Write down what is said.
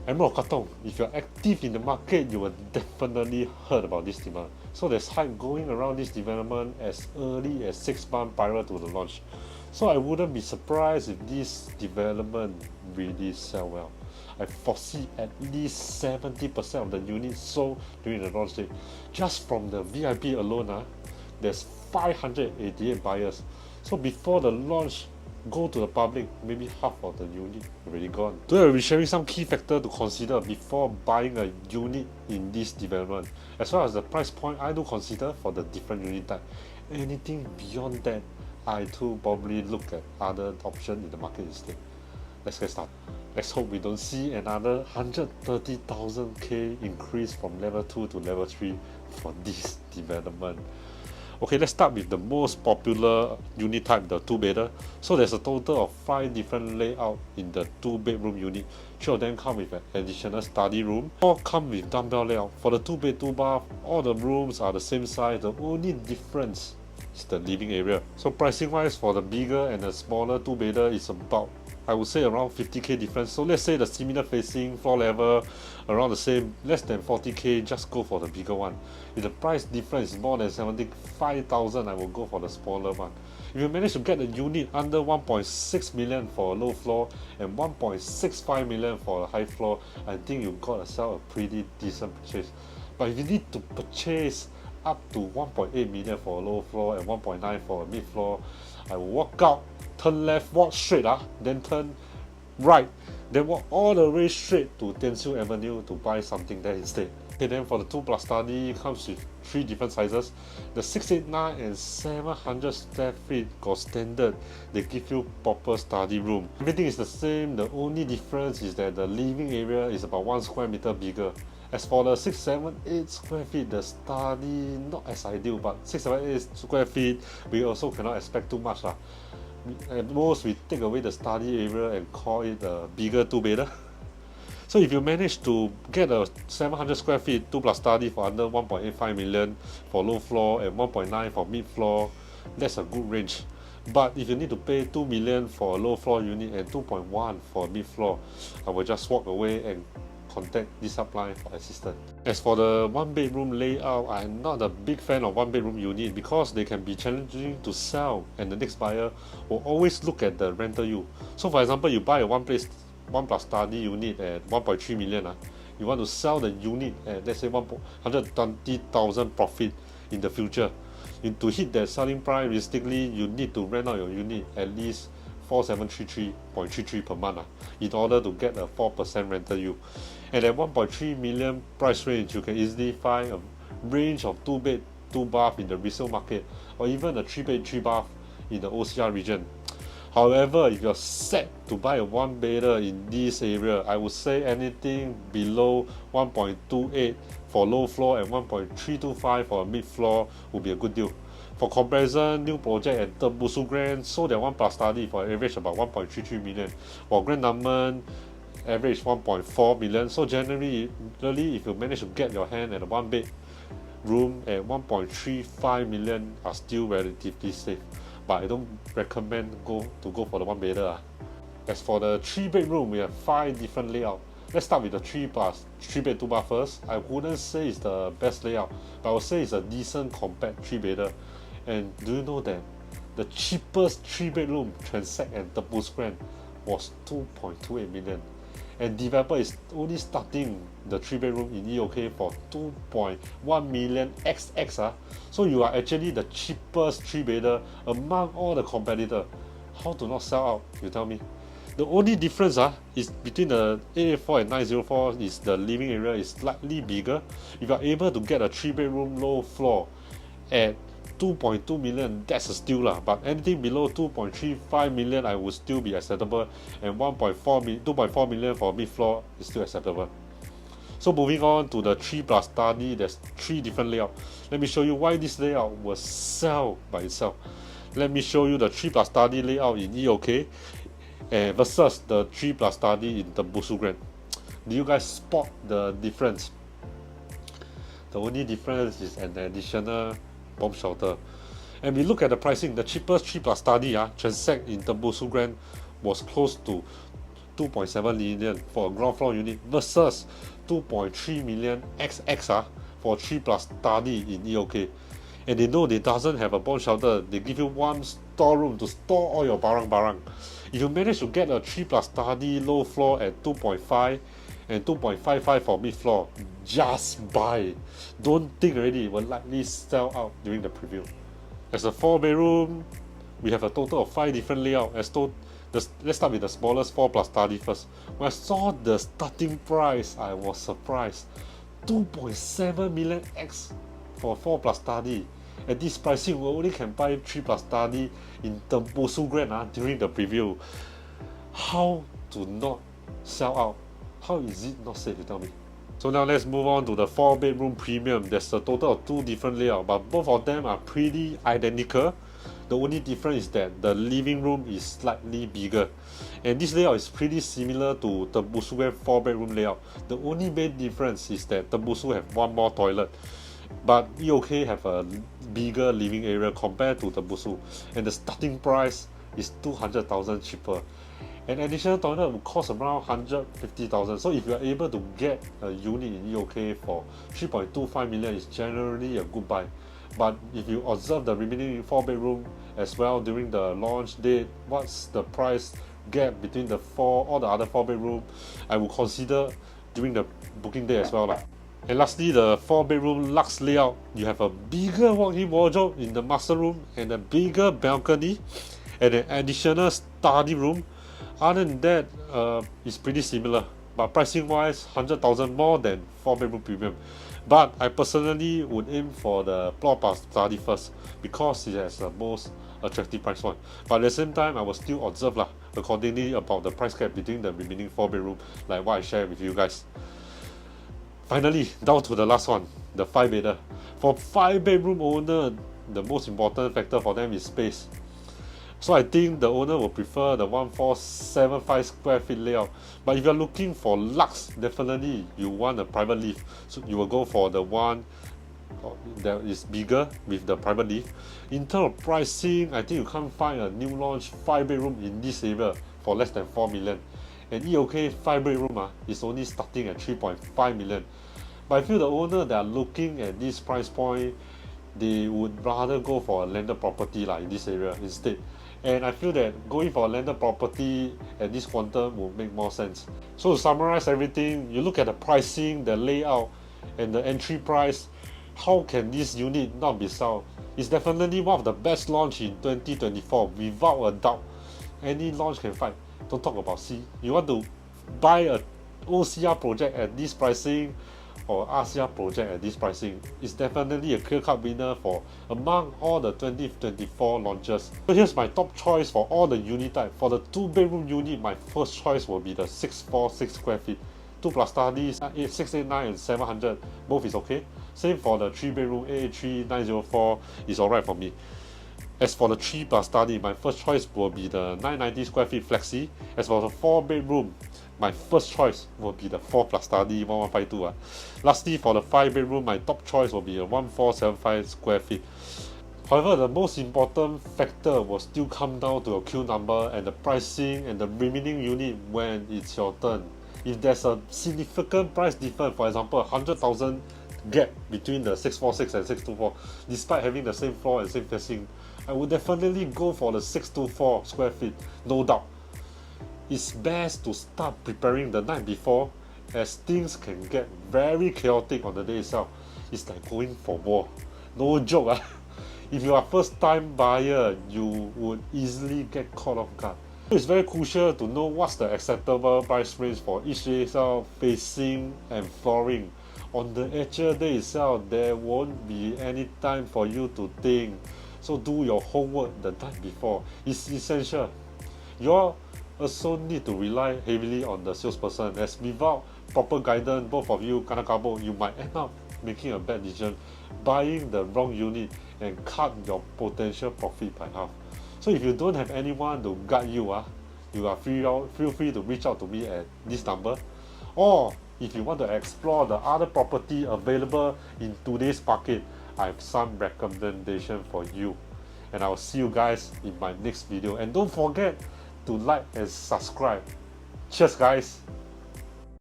Emerald of Katong, if you're active in the market, you will definitely heard about this demand. So there's hype going around this development as early as 6 months prior to the launch. So I wouldn't be surprised if this development really sell well. I foresee at least 70% of the units sold during the launch date. Just from the VIP alone, there's 588 buyers. So before the launch go to the public, maybe half of the unit already gone. Today I will be sharing some key factors to consider before buying a unit in this development, as well as the price point I do consider for the different unit type. Anything beyond that, I too probably look at other options in the market instead. Let's get started. Let's hope we don't see another 130,000 K increase from level 2 to level 3 for this development. Okay, let's start with the most popular unit type, the 2-bedder. So there's a total of 5 different layouts in the 2-bedroom unit. 3 of them come with an additional study room. All come with dumbbell layout. For the 2-bed, 2-bath, all the rooms are the same size. The only difference is the living area. So pricing wise, for the bigger and the smaller 2-bedder is about, I would say, around 50K difference. So let's say the similar facing, floor level, around the same, less than 40K, just go for the bigger one. If the price difference is more than 75,000, I will go for the smaller one. If you manage to get a unit under 1.6 million for a low floor and 1.65 million for a high floor, I think you've got to sell a pretty decent purchase. But if you need to purchase up to 1.8 million for a low floor and 1.9 for a mid floor, I will walk out, turn left, walk straight, then turn right, then walk all the way straight to Tian Siu Avenue to buy something there instead. Okay, then for the 2+ study, comes with 3 different sizes. The 689 and 700 square feet got standard. They give you proper study room. Everything is the same. The only difference is that the living area is about 1 square meter bigger. As for the 678 square feet, the study not as ideal, but 678 square feet, we also cannot expect too much. At most, we take away the study area and call it a bigger 2-bedder. So if you manage to get a 700 square feet 2+ study for under 1.85 million for low floor and 1.9 for mid floor, that's a good range. But if you need to pay 2 million for a low floor unit and 2.1 for a mid floor, I will just walk away and contact this upline for assistance. As for the 1-bedroom layout, I'm not a big fan of 1-bedroom unit because they can be challenging to sell, and the next buyer will always look at the rental yield. So for example, you buy a 1+ study unit at 1.3 million. You want to sell the unit at, let's say, 120,000 profit in the future. To hit that selling price, realistically, you need to rent out your unit at least 4733.33 per month in order to get a 4% rental yield. And at 1.3 million price range, you can easily find a range of 2-bed, 2-bath in the resale market, or even a 3-bed, 3-bath in the OCR region. However, if you're set to buy a 1-bedder in this area, I would say anything below 1.28 for low floor and 1.325 for a mid floor would be a good deal. For comparison, new project at the Busu Grand sold their 1+ study for an average about 1.33 million, while Grand Diamond average 1.4 million. So generally, if you manage to get your hand at a 1-bed room at 1.35 million, are still relatively safe. But I don't recommend go for the 1-bedder. As for the 3-bedroom, we have 5 different layouts. Let's start with the 3-bed 2-bath first. I wouldn't say it's the best layout, but I would say it's a decent compact 3-bedder. And do you know that the cheapest 3-bedroom transact at the Busu Grand was 2.28 million? And developer is only starting the 3-bedroom in EOK for 2.1 million XX. So you are actually the cheapest 3-bedder among all the competitors. How to not sell out, you tell me? The only difference is between the 884 and 904 is the living area is slightly bigger. If you are able to get a 3-bedroom low floor at 2.2 million, that's a steal but anything below 2.35 million I would still be acceptable, and 2.4 million for mid floor is still acceptable. So moving on to the 3+ study, there's 3 different layouts. Let me show you why this layout will sell by itself. Let me show you the 3+ study layout in EOK versus the 3+ study in the Busu Grand. Do you guys spot the difference? The only difference is an additional bomb shelter. And we look at the pricing. The cheapest 3+ study transact in the Busu Grand was close to 2.7 million for a ground floor unit versus 2.3 million XX for 3 plus study in EOK. And they know they doesn't have a bomb shelter. They give you one storeroom to store all your barang. If you manage to get a 3 plus study low floor at 2.5 and 2.55 for mid floor, just buy. Don't think already, it will likely sell out during the preview. As a 4-bedroom, we have a total of 5 different layouts. Let's start with the smallest 4 plus study first. When I saw the starting price, I was surprised. 2.7 million X for 4 plus study. At this pricing, we only can buy 3 plus study in Tembusu Grand during the preview. How to not sell out? How is it not safe, you tell me? So now let's move on to the 4-bedroom premium. There's a total of 2 different layouts, but both of them are pretty identical. The only difference is that the living room is slightly bigger. And this layout is pretty similar to Tembusu Grand 4-bedroom layout. The only main difference is that Tembusu have one more toilet, but EOK have a bigger living area compared to Tembusu. And the starting price is 200,000 cheaper. An additional toilet will cost around 150,000. So if you are able to get a unit in EOK for 3.25 million, it's generally a good buy. But if you observe the remaining 4-bedroom as well during the launch date, what's the price gap between all the other 4-bedroom, I will consider during the booking day as well. And lastly, the 4-bedroom luxe layout, you have a bigger walk-in wardrobe in the master room and a bigger balcony and an additional study room. Other than that, it's pretty similar, but pricing wise, 100,000 more than 4-bedroom premium. But I personally would aim for the plot plus study first because it has the most attractive price point. But at the same time, I will still observe accordingly about the price gap between the remaining 4-bedroom, like what I shared with you guys. Finally, down to the last one, the 5-bedder. For 5-bedroom owner, the most important factor for them is space. So I think the owner will prefer the 1475 square feet layout. But if you're looking for luxe, definitely you want a private lift. So you will go for the one that is bigger with the private lift. In terms of pricing, I think you can't find a new launch 5-bedroom in this area for less than 4 million. And EOK 5-bedroom is only starting at 3.5 million. But I feel the owner that are looking at this price point, they would rather go for a landed property in this area instead. And I feel that going for a landed property at this quantum will make more sense. So to summarize everything, you look at the pricing, the layout, and the entry price. How can this unit not be sold? It's definitely one of the best launch in 2024, without a doubt. Any launch can fight. Don't talk about C. You want to buy a OCR project at this pricing or RCR project at this pricing, is definitely a clear-cut winner for among all the 2024 launches. So here's my top choice for all the unit type. For the 2-bedroom unit, my first choice will be the 646 square feet. 2 plus studies, 689 and 700, both is okay. Same for the 3-bedroom AA3 904 is alright for me. As for the 3 plus study, my first choice will be the 990 square feet flexi. As for the 4-bedroom, my first choice will be the 4 plus study 1152. Lastly, for the 5-bedroom, my top choice will be a 1475 square feet. However, the most important factor will still come down to your queue number and the pricing and the remaining unit when it's your turn. If there's a significant price difference, for example, 100,000 gap between the 646 and 624, despite having the same floor and same facing, I would definitely go for the 624 square feet, no doubt. It's best to start preparing the night before, as things can get very chaotic on the day itself. It's like going for war. No joke. If you are first time buyer, you would easily get caught off guard. It's very crucial to know what's the acceptable price range for each itself, facing and flooring. On the actual day itself, there won't be any time for you to think. So do your homework the night before. It's essential. You also need to rely heavily on the salesperson, as without proper guidance, both of you kanakabo, you might end up making a bad decision, buying the wrong unit and cut your potential profit by half. So if you don't have anyone to guide you, you are feel free to reach out to me at this number. Or if you want to explore the other property available in today's market, I have some recommendation for you. And I will see you guys in my next video. And don't forget to like and subscribe. Cheers, guys.